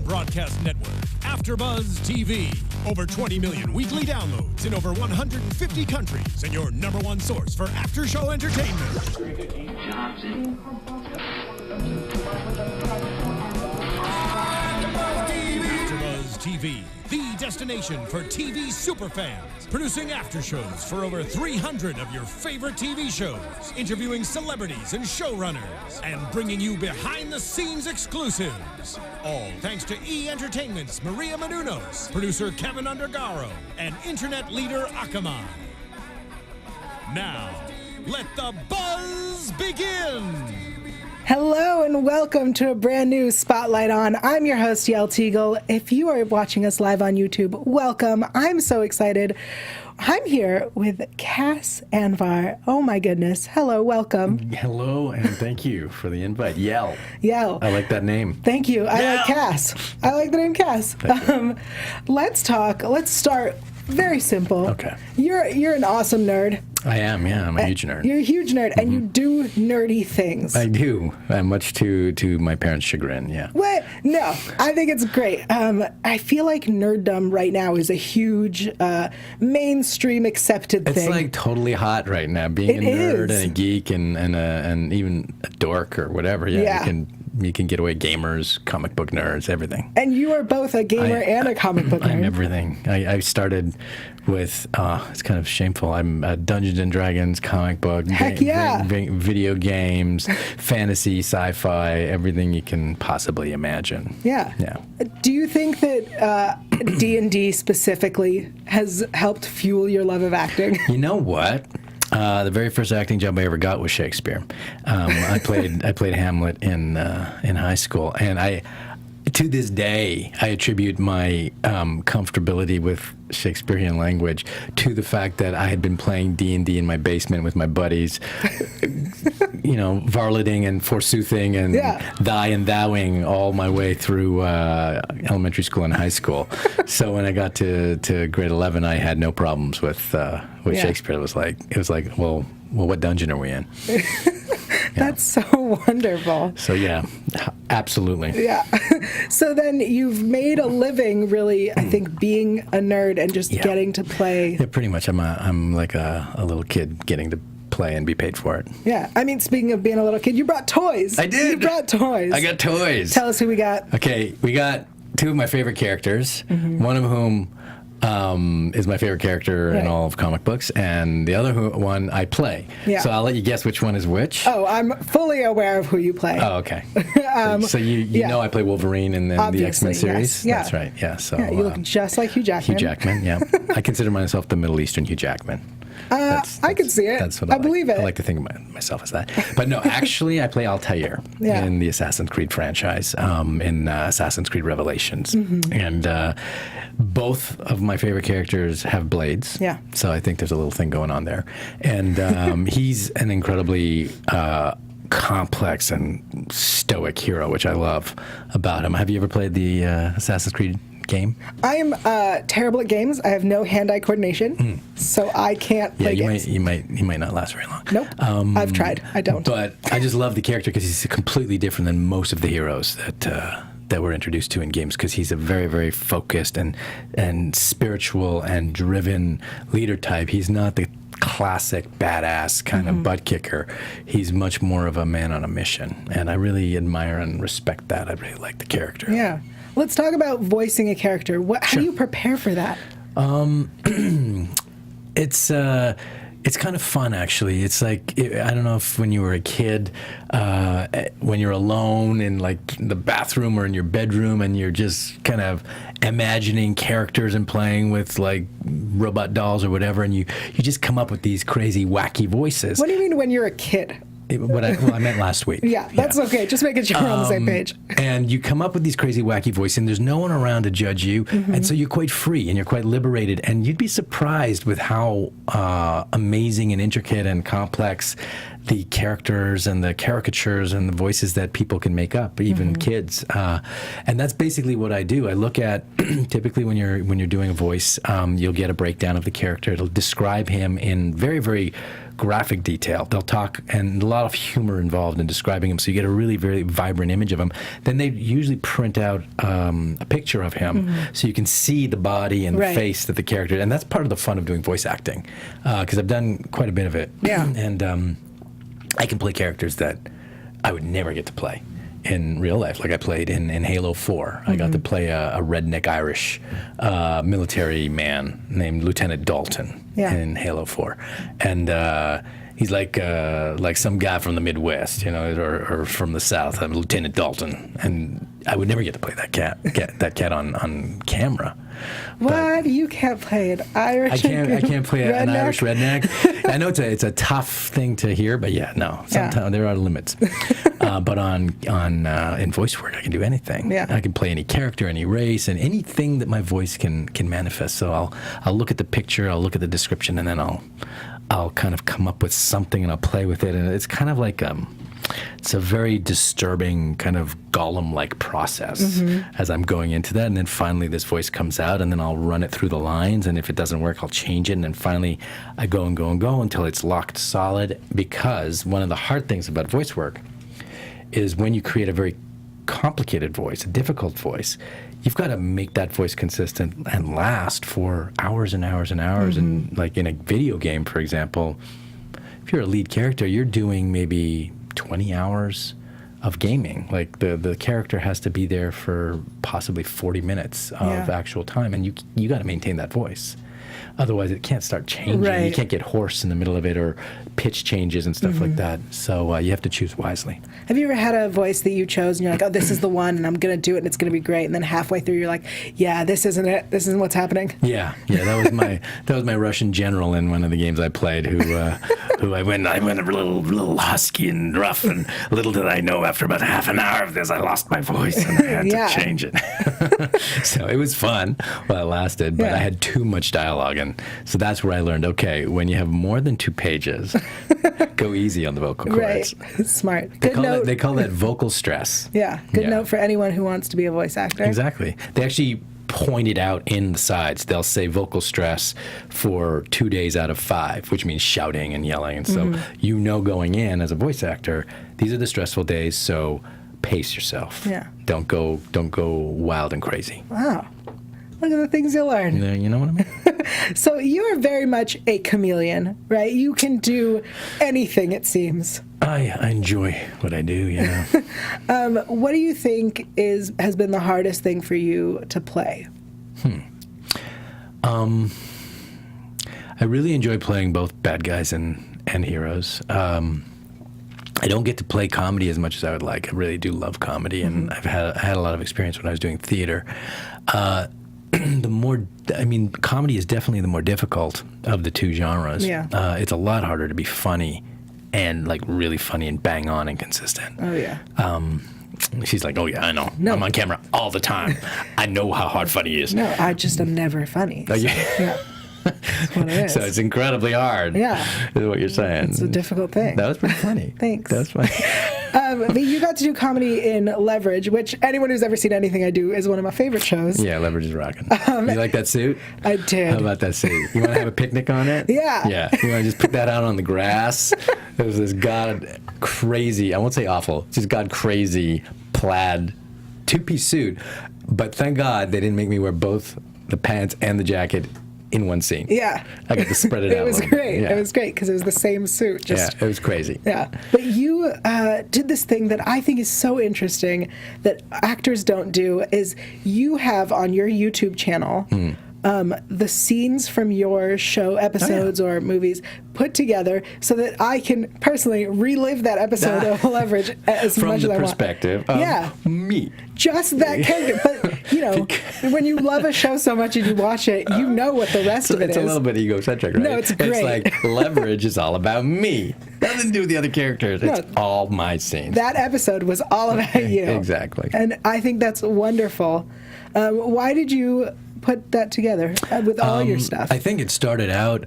broadcast network, AFTERBUZZ TV. Over 20 million weekly downloads in over 150 countries, and your #1 source for after-show entertainment. AFTERBUZZ TV, the destination for TV superfans. Producing after-shows for over 300 of your favorite TV shows. Interviewing celebrities and showrunners. And bringing you behind-the-scenes exclusives. All thanks to E! Entertainment's Maria Menounos, producer Kevin Undergaro, and internet leader Akamai. Now, let the buzz begin! Hello and welcome to a brand new Spotlight On. I'm your host, Yael Tygiel. If you are watching us live on YouTube, welcome. I'm so excited. I'm here with Cas Anvar. Oh my goodness. Hello, welcome. Hello, and thank you for the invite. Yael. Yael. I like that name. Thank you. I like Cas. I like the name Cas. Let's talk. Let's start very simple. Okay. You're an awesome nerd. I am, yeah. I'm a huge nerd. You're a huge nerd, and you do nerdy things. I do, much to my parents' chagrin, yeah. What? No, I think it's great. I feel like nerddom right now is a huge mainstream accepted thing. It's like totally hot right now, being a nerd and a geek and even a dork or whatever. Yeah. You can get away, gamers, comic book nerds, everything. And you are both a gamer and a comic book nerd. I'm everything. I started with, it's kind of shameful, I'm Dungeons and Dragons, comic book, video games, fantasy, sci-fi, everything you can possibly imagine. Yeah. Do you think that D&D specifically has helped fuel your love of acting? You know what? The very first acting job I ever got was Shakespeare. I played Hamlet in high school, and to this day I attribute my comfortability with Shakespearean language to the fact that I had been playing D&D in my basement with my buddies, varleting and forsoothing and thy and thouing all my way through elementary school and high school. So when I got to grade 11, I had no problems with Shakespeare. It was like, well, what dungeon are we in? That's so wonderful. So yeah, absolutely. Yeah. So then you've made a living, really, I think, being a nerd and just getting to play. Yeah, pretty much. I'm like a little kid getting to play and be paid for it. Yeah. I mean, speaking of being a little kid, you brought toys. I did. You brought toys. I got toys. Tell us who we got. Okay, we got two of my favorite characters, one of whom is my favorite character in all of comic books, and the other one I play. Yeah. So I'll let you guess which one is which. Oh, I'm fully aware of who you play. Oh, okay. So you know I play Wolverine in the X-Men series? Yes. Yeah. That's right, yeah. So, you look just like Hugh Jackman. Hugh Jackman, yeah. I consider myself the Middle Eastern Hugh Jackman. I can see it. That's what I believe it. I like to think of myself as that. But no, actually, I play Altair in the Assassin's Creed franchise, in Assassin's Creed Revelations. And both of my favorite characters have blades. Yeah. So I think there's a little thing going on there. And he's an incredibly complex and stoic hero, which I love about him. Have you ever played the Assassin's Creed game? I am terrible at games. I have no hand-eye coordination, so I can't play games. You might not last very long. Nope. I've tried. I don't. But I just love the character because he's completely different than most of the heroes that we're introduced to in games, because he's a very, very focused and spiritual and driven leader type. He's not the classic badass kind of butt kicker. He's much more of a man on a mission, and I really admire and respect that. I really like the character. Yeah. Let's talk about voicing a character. How do you prepare for that? It's kind of fun, actually. It's like, I don't know if when you were a kid, when you're alone in like the bathroom or in your bedroom and you're just kind of imagining characters and playing with like robot dolls or whatever, and you just come up with these crazy, wacky voices. What do you mean when you're a kid? I meant last week. Yeah, that's okay. Just making sure we're on the same page. And you come up with these crazy, wacky voices, and there's no one around to judge you, and so you're quite free and you're quite liberated. And you'd be surprised with how amazing and intricate and complex the characters and the caricatures and the voices that people can make up, even kids. And that's basically what I do. I look at, typically when you're doing a voice, you'll get a breakdown of the character. It'll describe him in very, very graphic detail. They'll talk, and a lot of humor involved in describing him, so you get a really very vibrant image of him. Then they usually print out a picture of him, so you can see the body and the face that the character, and that's part of the fun of doing voice acting, because I've done quite a bit of it. Yeah. And I can play characters that I would never get to play in real life. Like I played in Halo 4. I got to play a redneck Irish military man named Lieutenant Dalton in Halo 4. And he's like some guy from the Midwest, you know, or from the South. I'm Lieutenant Dalton. And I would never get to play that cat on camera. What? You can't play an Irish? I can't play an Irish redneck. I know it's a tough thing to hear, but sometimes there are limits. But in voice work, I can do anything. Yeah. I can play any character, any race, and anything that my voice can manifest. So I'll look at the picture, I'll look at the description, and then I'll kind of come up with something and I'll play with it. And it's kind of like it's a very disturbing kind of Gollum-like process as I'm going into that. And then finally this voice comes out, and then I'll run it through the lines. And if it doesn't work, I'll change it. And then finally I go and go and go until it's locked solid. Because one of the hard things about voice work is when you create a very complicated voice, a difficult voice, you've got to make that voice consistent and last for hours and hours and hours. And like in a video game, for example, if you're a lead character, you're doing maybe 20 hours of gaming. Like the character has to be there for possibly 40 minutes of actual time, and you got to maintain that voice. Otherwise, it can't start changing. Right. You can't get hoarse in the middle of it, or pitch changes and stuff like that. So you have to choose wisely. Have you ever had a voice that you chose and you're like, oh, this is the one, and I'm going to do it, and it's going to be great, and then halfway through you're like, yeah, this isn't it. This isn't what's happening. Yeah. That was my Russian general in one of the games I played, who I went a little husky and rough, and little did I know, after about half an hour of this, I lost my voice and I had to change it. So it was fun while it lasted, but I had too much dialogue. And so that's where I learned, okay, when you have more than 2 pages, go easy on the vocal cords. Right. Smart. Good note. They call that vocal stress. Yeah. Good note for anyone who wants to be a voice actor. Exactly. They actually point it out in the sides. They'll say vocal stress for 2 days out of 5, which means shouting and yelling. And so going in as a voice actor, these are the stressful days, so pace yourself. Yeah. Don't go wild and crazy. Wow. Look at the things you learn. You know what I mean? So you are very much a chameleon, right? You can do anything, it seems. I enjoy what I do, yeah. What do you think has been the hardest thing for you to play? I really enjoy playing both bad guys and heroes. I don't get to play comedy as much as I would like. I really do love comedy, and I had a lot of experience when I was doing theater. Comedy is definitely the more difficult of the two genres. Yeah. It's a lot harder to be funny and like really funny and bang on and consistent. Oh, yeah. She's like, oh, yeah, I know. No. I'm on camera all the time. I know how hard funny is. No, I just am never funny. Oh, So, yeah. yeah. That's what it is. So it's incredibly hard. Yeah. Is what you're saying. It's a difficult thing. That was pretty funny. Thanks. That was funny. But you got to do comedy in Leverage, which anyone who's ever seen anything I do is one of my favorite shows. Yeah, Leverage is rocking. You like that suit? I did. How about that suit? You want to have a picnic on it? Yeah. Yeah. You want to just put that out on the grass? There was this god crazy, I won't say awful, just god crazy plaid 2-piece suit. But thank God they didn't make me wear both the pants and the jacket in one scene. Yeah. I got to spread it out. It was great. Yeah. It was great because it was the same suit. Yeah, it was crazy. Yeah. But you did this thing that I think is so interesting that actors don't do is you have on your YouTube channel the scenes from your show episodes or movies put together so that I can personally relive that episode of Leverage as much as I want. From the perspective of me. Just that character. But, you know, when you love a show so much and you watch it, you know what the rest of it is. It's a little bit egocentric, right? No, it's great. It's like Leverage is all about me. Nothing to do with the other characters. It's all my scenes. That episode was all about you. Exactly. And I think that's wonderful. Why did you put that together with all your stuff? I think it started out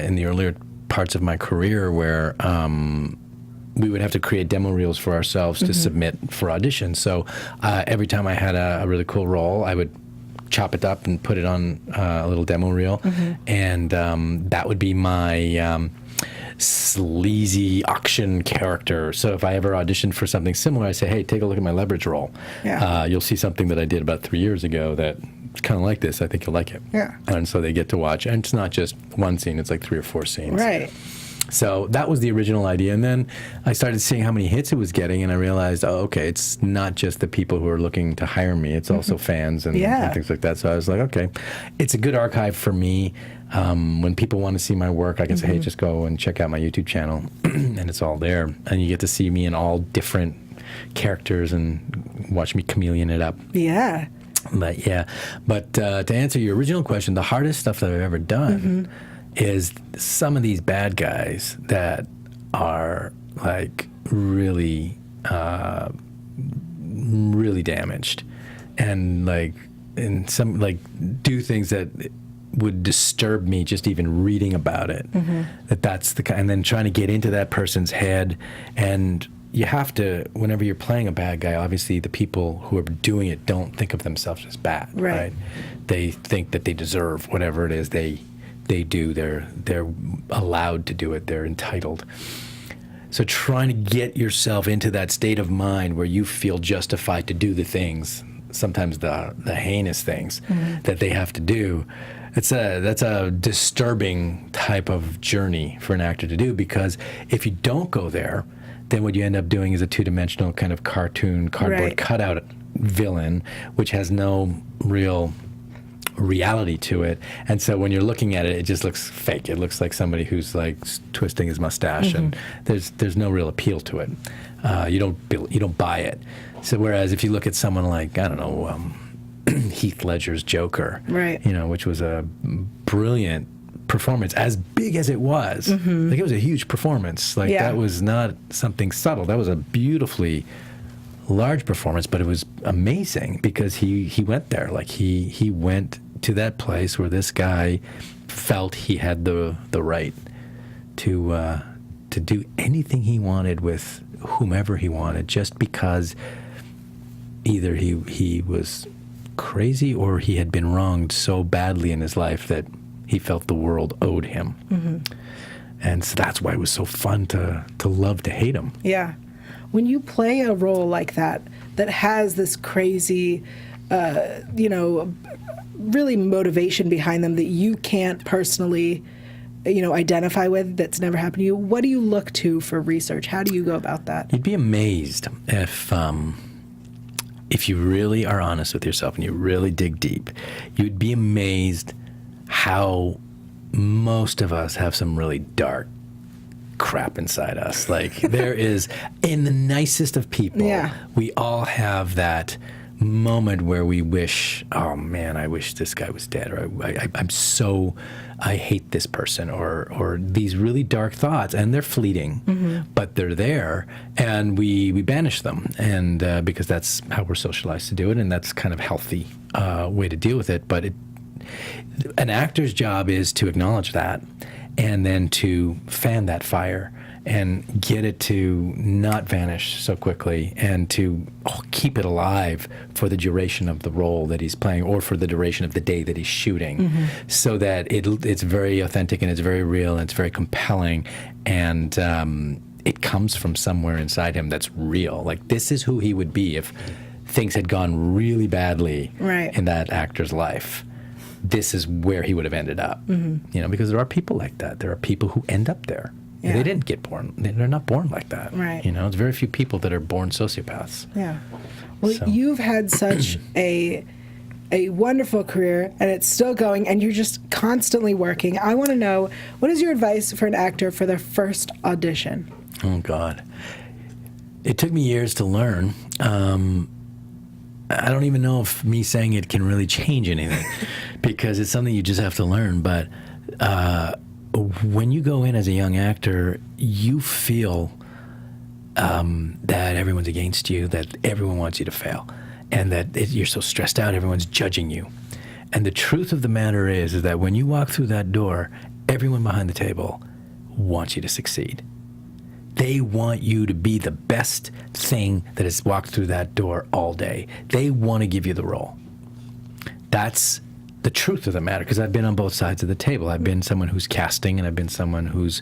in the earlier parts of my career where we would have to create demo reels for ourselves to submit for auditions. So every time I had a really cool role, I would chop it up and put it on a little demo reel, and that would be my sleazy auction character. So if I ever auditioned for something similar, I say, hey, take a look at my leverage role. Yeah. You'll see something that I did about 3 years ago that it's kind of like this. I think you'll like it. Yeah. And so they get to watch. And it's not just one scene. It's like 3 or 4 scenes. Right. So that was the original idea. And then I started seeing how many hits it was getting, and I realized, oh, okay, it's not just the people who are looking to hire me. It's also fans and things like that. So I was like, okay, it's a good archive for me. When people want to see my work, I can say, hey, just go and check out my YouTube channel, and it's all there. And you get to see me in all different characters and watch me chameleon it up. Yeah. But to answer your original question, the hardest stuff that I've ever done is some of these bad guys that are like really, really damaged, and some do things that would disturb me just even reading about it. That's the kind, and then trying to get into that person's head. And you have to, whenever you're playing a bad guy, obviously the people who are doing it don't think of themselves as bad, right? They think that they deserve whatever it is they do. They're allowed to do it. They're entitled. So trying to get yourself into that state of mind where you feel justified to do the things, sometimes the heinous things that they have to do, that's a disturbing type of journey for an actor to do, because if you don't go there, then what you end up doing is a two-dimensional kind of cartoon, cardboard cutout villain, which has no real reality to it. And so when you're looking at it, it just looks fake. It looks like somebody who's like twisting his mustache, and there's no real appeal to it. You don't buy it. So whereas if you look at someone like, I don't know, Heath Ledger's Joker, which was a brilliant performance, as big as it was. Like, it was a huge performance. Like, that was not something subtle. That was a beautifully large performance, but it was amazing because he went there. Like, he went to that place where this guy felt he had the right to do anything he wanted with whomever he wanted, just because either he was crazy or he had been wronged so badly in his life that he felt the world owed him. And so that's why it was so fun to love to hate him. Yeah. When you play a role like that has this crazy, really motivation behind them that you can't personally, identify with, that's never happened to you, what do you look to for research? How do you go about that? You'd be amazed if you really are honest with yourself and you really dig deep. You'd be amazed how most of us have some really dark crap inside us. Like, there is, in the nicest of people, we all have that moment where we wish, oh man, I wish this guy was dead, or I hate this person, or these really dark thoughts, and they're fleeting, but they're there, and we banish them, and because that's how we're socialized to do it, and that's kind of healthy way to deal with it. But an actor's job is to acknowledge that, and then to fan that fire and get it to not vanish so quickly, and to keep it alive for the duration of the role that he's playing, or for the duration of the day that he's shooting, so that it's very authentic and it's very real and it's very compelling, and it comes from somewhere inside him that's real. Like, this is who he would be if things had gone really badly in that actor's life. This is where he would have ended up, because there are people like that. There are people who end up there. Yeah. They didn't get born. They're not born like that. Right. It's very few people that are born sociopaths. Yeah. Well, you've had such a wonderful career, and it's still going, and you're just constantly working. I want to know, what is your advice for an actor for their first audition? Oh, God. It took me years to learn. I don't even know if me saying it can really change anything because it's something you just have to learn. But when you go in as a young actor, you feel that everyone's against you, that everyone wants you to fail, and that you're so stressed out, everyone's judging you. And the truth of the matter is that when you walk through that door, everyone behind the table want you to succeed. They want you to be the best thing that has walked through that door all day. They want to give you the role. That's the truth of the matter, because I've been on both sides of the table. I've been someone who's casting, and I've been someone who's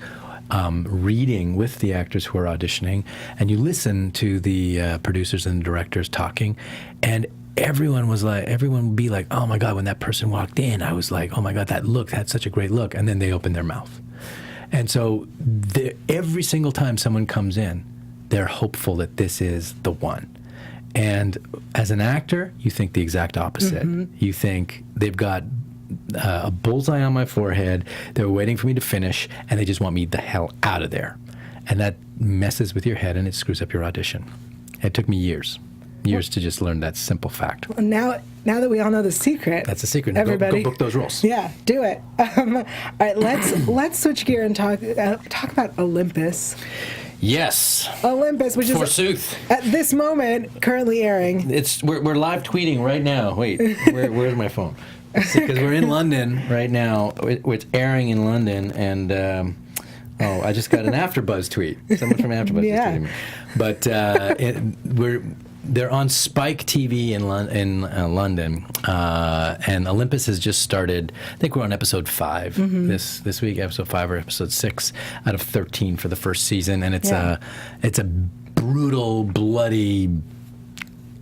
reading with the actors who are auditioning. And you listen to the producers and the directors talking, and everyone would be like, oh my God, when that person walked in, I was like, oh my God, that look, that's such a great look. And then they open their mouth. And so every single time someone comes in, they're hopeful that this is the one. And as an actor, you think the exact opposite. You think they've got a bullseye on my forehead, they're waiting for me to finish, and they just want me the hell out of there. And that messes with your head, and it screws up your audition. It took me years to just learn that simple fact. Well, now that we all know the secret, that's the secret. Everybody, go book those roles. Yeah, do it. All right, let's switch gear and talk about Olympus. Yes, Olympus, which forsooth, is at this moment currently airing. We're live tweeting right now. Wait, where's my phone? Because we're in London right now. It's airing in London, and I just got an AFTERBUZZ tweet. Someone from AFTERBUZZ is tweeting me. But they're on Spike TV in London, and Olympus has just started. I think we're on episode 5 this week, episode 5 or episode 6 out of 13 for the first season, and it's a brutal, bloody,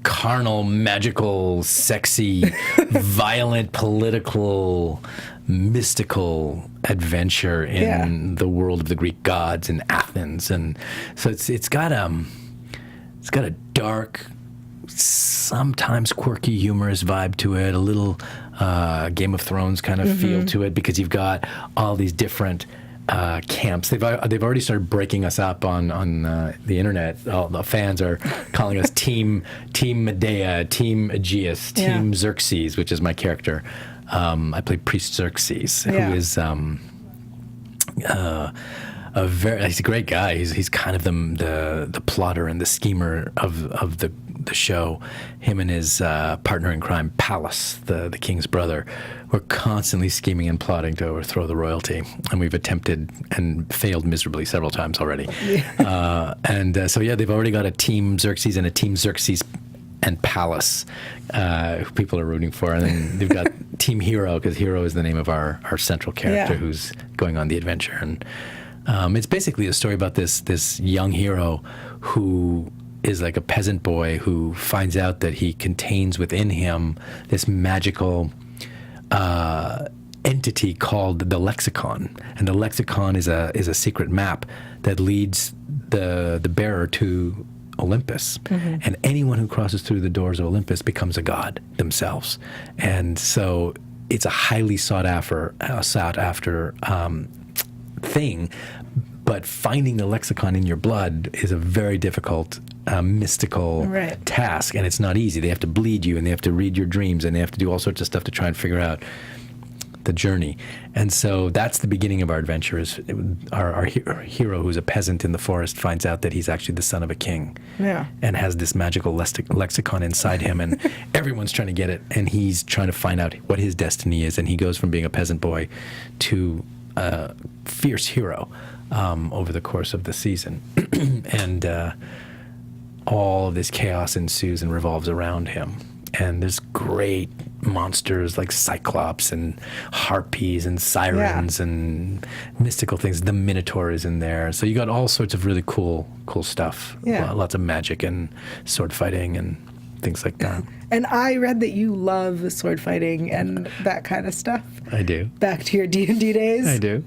carnal, magical, sexy, violent, political, mystical adventure in the world of the Greek gods in Athens, and so it's got a dark, sometimes quirky, humorous vibe to it, a little Game of Thrones kind of feel to it, because you've got all these different camps. They've already started breaking us up on the internet. All the fans are calling us Team Medea, Team Aegeus, Team Xerxes, which is my character. I play Priest Xerxes, who is he's a great guy. He's kind of the plotter and the schemer of the show. Him and his partner in crime, Pallas, the king's brother, were constantly scheming and plotting to overthrow the royalty, and we've attempted and failed miserably several times already. So they've already got a Team Xerxes and a Team Xerxes and Pallas, who people are rooting for, and then they've got Team Hero, because Hero is the name of our central character who's going on the adventure. And it's basically a story about this young hero who is like a peasant boy who finds out that he contains within him this magical entity called the lexicon, and the lexicon is a secret map that leads the bearer to Olympus, and anyone who crosses through the doors of Olympus becomes a god themselves. And so it's a highly sought after thing, but finding the lexicon in your blood is a very difficult mystical task, and it's not easy. They have to bleed you, and they have to read your dreams, and they have to do all sorts of stuff to try and figure out the journey. And so that's the beginning of our adventure. Is our hero, who's a peasant in the forest, finds out that he's actually the son of a king, and has this magical lexicon inside him, and everyone's trying to get it, and he's trying to find out what his destiny is, and he goes from being a peasant boy to a fierce hero over the course of the season. And all of this chaos ensues and revolves around him. And there's great monsters like Cyclops and Harpies and Sirens and mystical things. The Minotaur is in there. So you got all sorts of really cool stuff. Lots of magic and sword fighting and things like that. And I read that you love sword fighting and that kind of stuff. I do. Back to your D&D days. I do.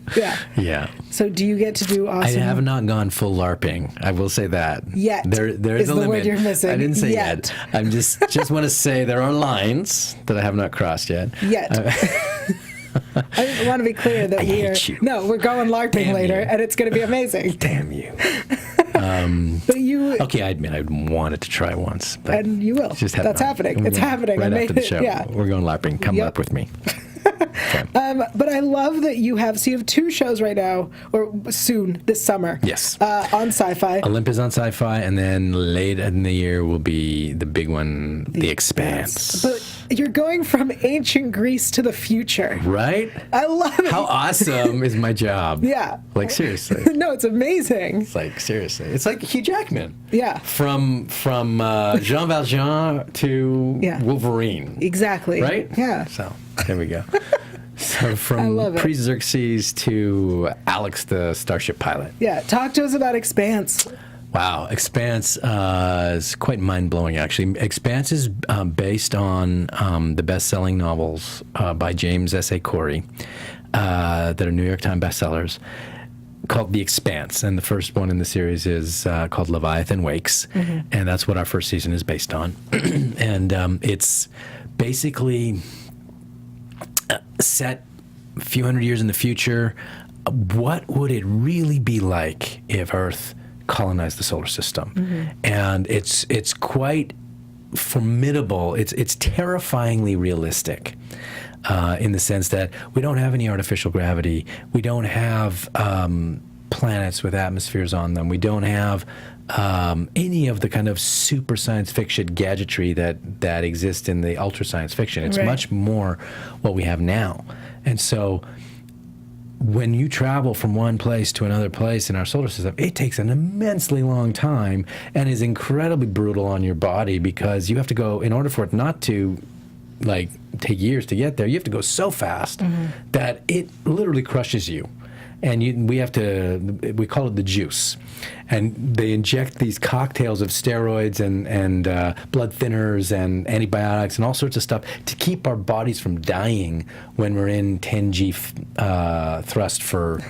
Yeah. So do you get to do awesome? I have not gone full LARPing. I will say that. Yet. There's a limit. Word you're missing. I didn't say yet. I'm just want to say there are lines that I have not crossed yet. I want to be clear that we're going LARPing later, and it's going to be amazing. Damn you. But you... Okay, I admit I wanted to try once. But and you will. That's happening. It's happening. Right after the show. We're going LARPing. Come LARP with me. Okay. But I love that you have 2 shows right now, or soon, this summer. Yes. On SyFy. Olympus on SyFy, and then late in the year will be the big one, The Expanse. But You're going from ancient Greece to the future. Right? I love it. How awesome is my job? Yeah. Like, seriously. No, it's amazing. It's like, seriously. It's like Hugh Jackman. Yeah. From Jean Valjean to Wolverine. Exactly. Right? Yeah. So, there we go. So from Pre-Xerxes to Alex the Starship Pilot. Yeah. Talk to us about Expanse. Wow, Expanse is quite mind-blowing, actually. Expanse is based on the best-selling novels by James S.A. Corey that are New York Times bestsellers, called The Expanse. And the first one in the series is called Leviathan Wakes, and that's what our first season is based on. And it's basically set a few hundred years in the future. What would it really be like if Earth colonized the solar system? And it's quite formidable. It's terrifyingly realistic in the sense that we don't have any artificial gravity. We don't have planets with atmospheres on them. We don't have any of the kind of super science fiction gadgetry that exists in the ultra science fiction. It's much more what we have now. And so when you travel from one place to another place in our solar system, it takes an immensely long time and is incredibly brutal on your body, because you have to go, in order for it not to like take years to get there, you have to go so fast that it literally crushes you. And we call it the juice. And they inject these cocktails of steroids and blood thinners and antibiotics and all sorts of stuff to keep our bodies from dying when we're in 10G thrust for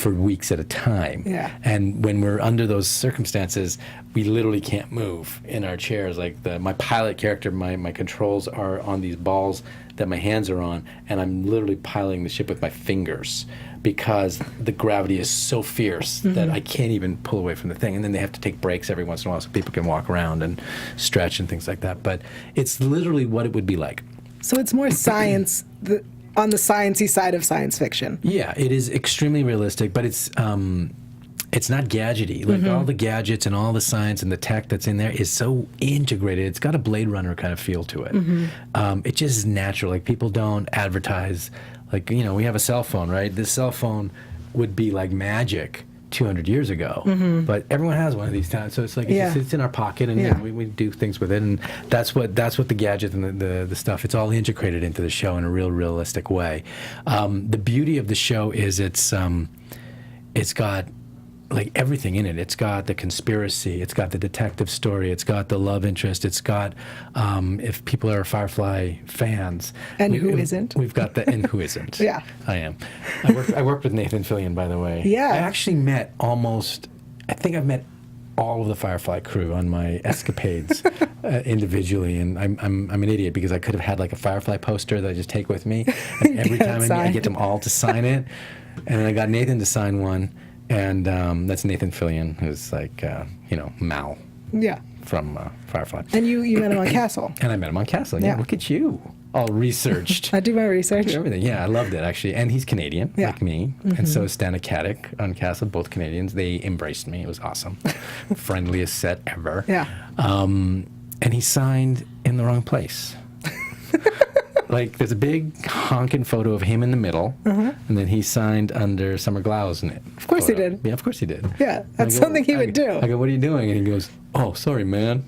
weeks at a time. Yeah. And when we're under those circumstances, we literally can't move in our chairs. Like my pilot character, my controls are on these balls that my hands are on, and I'm literally piloting the ship with my fingers, because the gravity is so fierce that I can't even pull away from the thing. And then they have to take breaks every once in a while so people can walk around and stretch and things like that. But it's literally what it would be like. So it's more science on the sciencey side of science fiction. Yeah, it is extremely realistic, but it's not gadgety. Like all the gadgets and all the science and the tech that's in there is so integrated. It's got a Blade Runner kind of feel to it. It just is natural. Like, people don't advertise. Like, we have a cell phone, right? This cell phone would be like magic 200 years ago, but everyone has one of these times. So it's like it's in our pocket, and we do things with it, and that's what the gadget and the stuff. It's all integrated into the show in a real realistic way. The beauty of the show is it's got like everything in it. It's got the conspiracy, it's got the detective story, it's got the love interest, it's got if people are Firefly fans, and who isn't, we've got the and who isn't. Yeah, I am. I worked with Nathan Fillion, by the way. Yeah, I actually met I think I've met all of the Firefly crew on my escapades individually, and I'm an idiot, because I could have had like a Firefly poster that I just take with me, and every time I get them all to sign it, and I got Nathan to sign one. And that's Nathan Fillion, who's like, Mal. Yeah. From Firefly. And you met him on Castle. And I met him on Castle. Yeah. Look at you, all researched. I do my research. I do everything. Yeah, I loved it, actually. And he's Canadian, like me. And so is Stana Katic on Castle, both Canadians. They embraced me. It was awesome. Friendliest set ever. Yeah. And he signed in the wrong place. Like, there's a big honking photo of him in the middle, and then he signed under Summer Glau's in it. Of course he did. Yeah, of course he did. Yeah, that's something he would do. I go, what are you doing? And he goes, oh, sorry, man.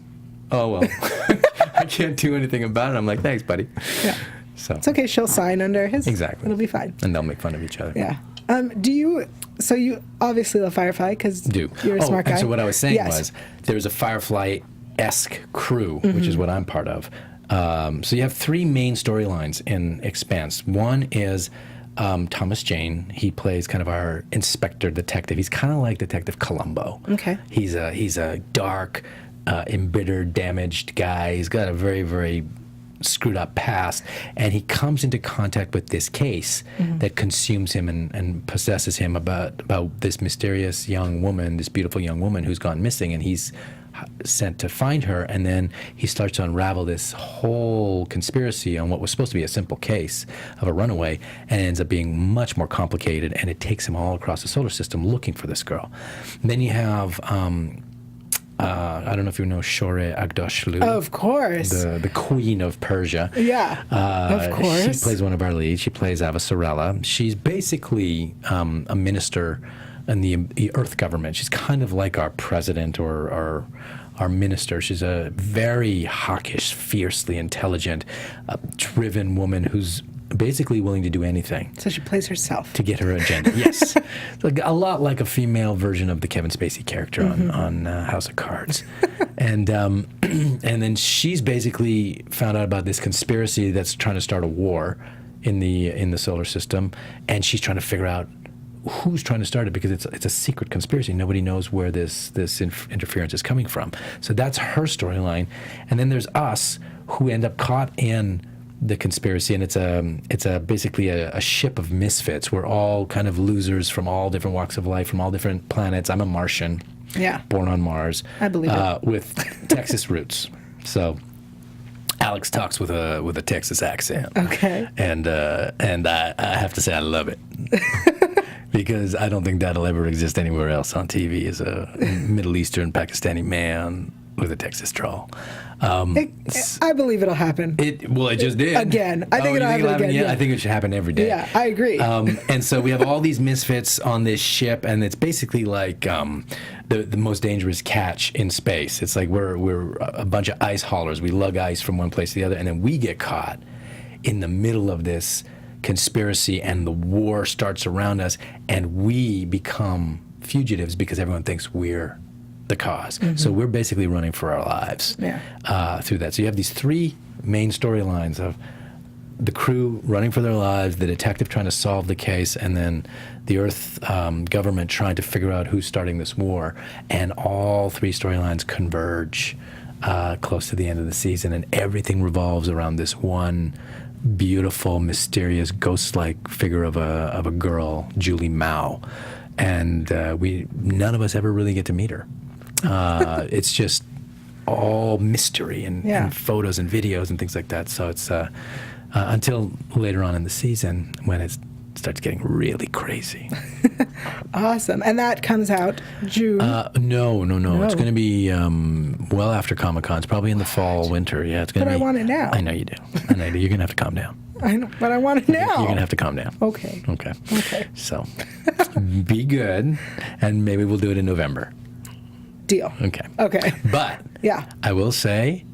Oh, well, I can't do anything about it. I'm like, thanks, buddy. Yeah. So it's okay. She'll sign under his. Exactly. It'll be fine. And they'll make fun of each other. Yeah. So you obviously love Firefly, because you're a smart guy. And so what I was saying was, there's a Firefly-esque crew, which is what I'm part of. So you have three main storylines in Expanse. One is Thomas Jane. He plays kind of our inspector detective. He's kind of like Detective Columbo. Okay. He's a dark, embittered, damaged guy. He's got a very, very screwed up past, and he comes into contact with this case that consumes him and possesses him about this mysterious young woman, this beautiful young woman who's gone missing, and he's sent to find her, and then he starts to unravel this whole conspiracy on what was supposed to be a simple case of a runaway, and it ends up being much more complicated, and it takes him all across the solar system looking for this girl. And then you have I don't know if you know Shore Agdoshlu. Of course. The queen of Persia. Yeah, of course. She plays one of our leads. She plays Avasarala. She's basically a minister in the Earth government. She's kind of like our president or our minister. She's a very hawkish, fiercely intelligent, driven woman who's basically willing to do anything. So she plays herself. To get her agenda, yes. Like, a lot like a female version of the Kevin Spacey character on House of Cards. And then she's basically found out about this conspiracy that's trying to start a war in the solar system, and she's trying to figure out who's trying to start it, because it's a secret conspiracy. Nobody knows where this interference is coming from. So that's her storyline. And then there's us, who end up caught in the conspiracy, and it's basically a ship of misfits. We're all kind of losers from all different walks of life, from all different planets. I'm a Martian, born on Mars. I believe it. With Texas roots. So Alex talks with a Texas accent. Okay. And I have to say I love it. Because I don't think that'll ever exist anywhere else on TV, is a Middle Eastern Pakistani man with a Texas drawl. I believe it'll happen. It just did. Again. I think it'll happen again. Yeah, I think it should happen every day. Yeah, I agree. And so we have all these misfits on this ship, and it's basically like the most dangerous catch in space. It's like we're a bunch of ice haulers. We lug ice from one place to the other, and then we get caught in the middle of this conspiracy, and the war starts around us, and we become fugitives because everyone thinks we're the cause. So we're basically running for our lives through that. So you have these three main storylines of the crew running for their lives, the detective trying to solve the case, and then the Earth government trying to figure out who's starting this war. And all three storylines converge close to the end of the season, and everything revolves around this one beautiful, mysterious, ghost-like figure of a girl, Julie Mao, and none of us ever really get to meet her. It's just all mystery and photos and videos and things like that. So it's until later on in the season when it starts getting really crazy. Awesome. And that comes out June? No. It's going to be well after Comic-Con. It's probably in the fall, winter. Yeah, it's going to be. But I want it now. I know you do. You're going to have to calm down. I know, but I want it now. You're going to have to calm down. Okay. So be good, and maybe we'll do it in November. Deal. Okay. But I will say,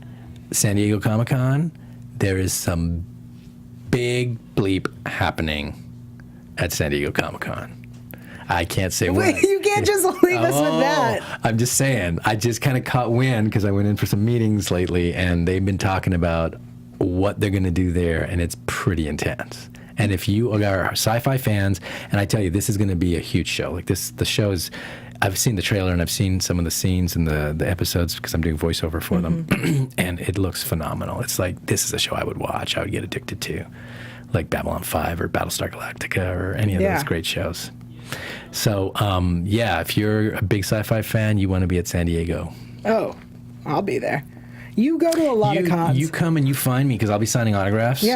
San Diego Comic-Con, there is some big bleep happening at San Diego Comic-Con. I can't say what. Wait, you can't just leave us with that. I'm just saying. I just kind of caught wind because I went in for some meetings lately, and they've been talking about what they're going to do there, and it's pretty intense. And if you are SyFy fans, and I tell you, this is going to be a huge show. Like this, the show is. I've seen the trailer and I've seen some of the scenes and the episodes because I'm doing voiceover for them, and it looks phenomenal. It's like, this is a show I would watch. I would get addicted to, like Babylon 5 or Battlestar Galactica or any of those great shows. So, if you're a big SyFy fan, you want to be at San Diego. Oh, I'll be there. You go to a lot of cons. You come and you find me because I'll be signing autographs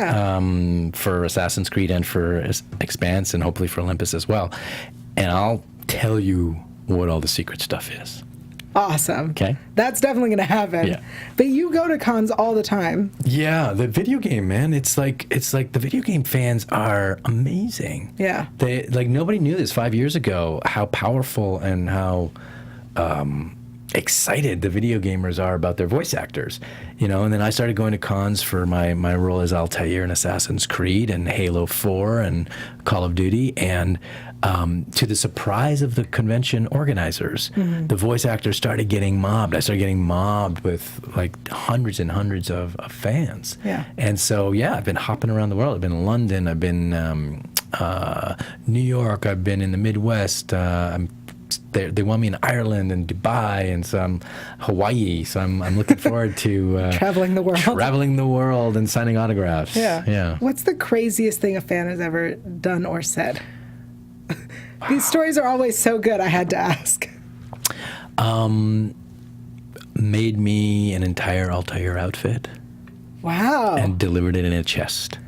for Assassin's Creed and for Expanse and hopefully for Olympus as well. And I'll tell you what all the secret stuff is. Awesome. Okay. That's definitely going to happen. Yeah. But you go to cons all the time. Yeah, the video game, man. It's like the video game fans are amazing. Yeah. They nobody knew this 5 years ago, how powerful and how excited the video gamers are about their voice actors. And then I started going to cons for my role as Altair in Assassin's Creed and Halo 4 and Call of Duty, and to the surprise of the convention organizers, the voice actors started getting mobbed. I started getting mobbed with like hundreds and hundreds of fans. Yeah. And so, I've been hopping around the world. I've been in London. I've been New York. I've been in the Midwest. They want me in Ireland and Dubai and some Hawaii. So I'm looking forward to traveling the world and signing autographs. Yeah. What's the craziest thing a fan has ever done or said? These stories are always so good, I had to ask. Made me an entire Altair outfit. Wow. And delivered it in a chest.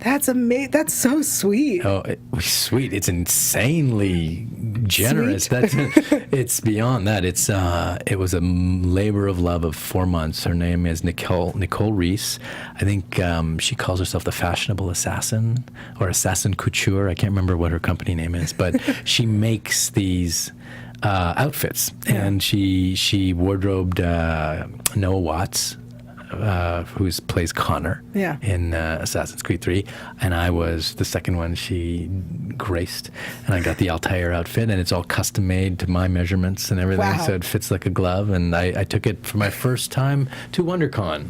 That's amazing. That's so sweet. Oh, sweet! It's insanely generous. Sweet. It's beyond that. It was a labor of love of 4 months. Her name is Nicole Reese. I think she calls herself the fashionable assassin or assassin couture. I can't remember what her company name is, but she makes these outfits, and she wardrobed Noah Watts, who plays Connor in Assassin's Creed 3, and I was the second one she graced, and I got the Altair outfit, and it's all custom made to my measurements and everything, so it fits like a glove, and I took it for my first time to WonderCon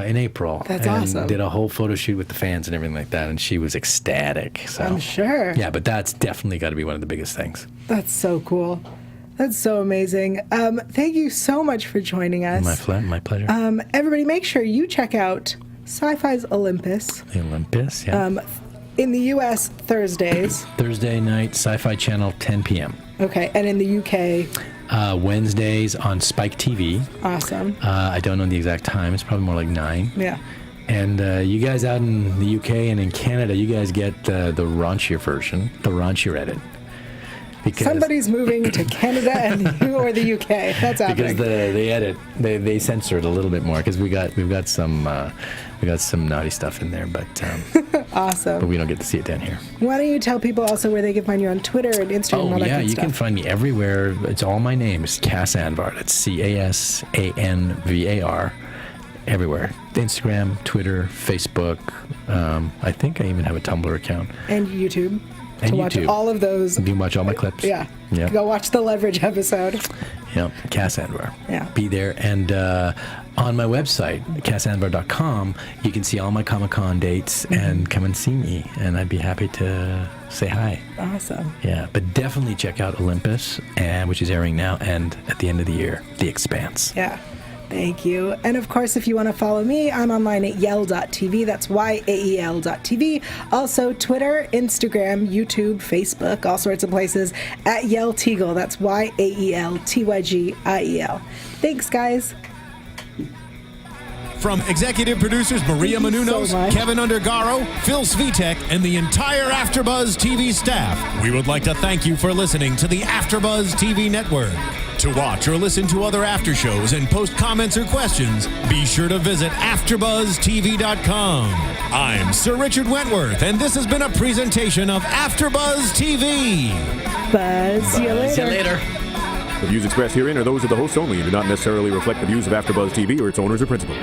in April. That's and awesome. Did a whole photo shoot with the fans and everything like that, and she was ecstatic. So. I'm sure. Yeah, but that's definitely got to be one of the biggest things. That's so cool. That's so amazing. Thank you so much for joining us. My pleasure. Everybody, make sure you check out SyFy's Olympus. The Olympus, yeah. In the U.S., Thursdays. Thursday night, Sci-Fi Channel, 10 p.m. Okay, and in the U.K.? Wednesdays on Spike TV. Awesome. I don't know the exact time. It's probably more like 9. Yeah. And you guys out in the UK and in Canada, you guys get the raunchier version, the raunchier edit. Because somebody's moving to Canada or the UK. That's happening. Because they edit, they censor it a little bit more because we've got some naughty stuff in there, but awesome. But we don't get to see it down here. Why don't you tell people also where they can find you on Twitter and Instagram? Oh and all that yeah, good you stuff. can find me everywhere. It's all my name. It's Cas Anvar. That's CASANVAR. Everywhere. Instagram, Twitter, Facebook. I think I even have a Tumblr account. And YouTube. And to watch YouTube. all of those. You can watch all my clips. Yeah. Yeah. Go watch the Leverage episode. Yep. Cas Anvar. Yeah. Be there. And on my website, casanvar.com, you can see all my Comic-Con dates and come and see me. And I'd be happy to say hi. Awesome. Yeah. But definitely check out Olympus, which is airing now, and at the end of the year, The Expanse. Yeah. Thank you. And of course, if you want to follow me, I'm online at yael.tv. That's YAEL.tv. Also, Twitter, Instagram, YouTube, Facebook, all sorts of places at Yael Tygiel. That's YAELTYGIEL. Thanks, guys. From executive producers Maria Menounos, so much. Kevin Undergaro, Phil Svitek, and the entire AfterBuzz TV staff, we would like to thank you for listening to the AfterBuzz TV network. To watch or listen to other after shows and post comments or questions, be sure to visit AfterBuzzTV.com. I'm Sir Richard Wentworth, and this has been a presentation of AfterBuzz TV. Buzz you later. See you later. The views expressed herein are those of the hosts only and do not necessarily reflect the views of AfterBuzz TV or its owners or principals.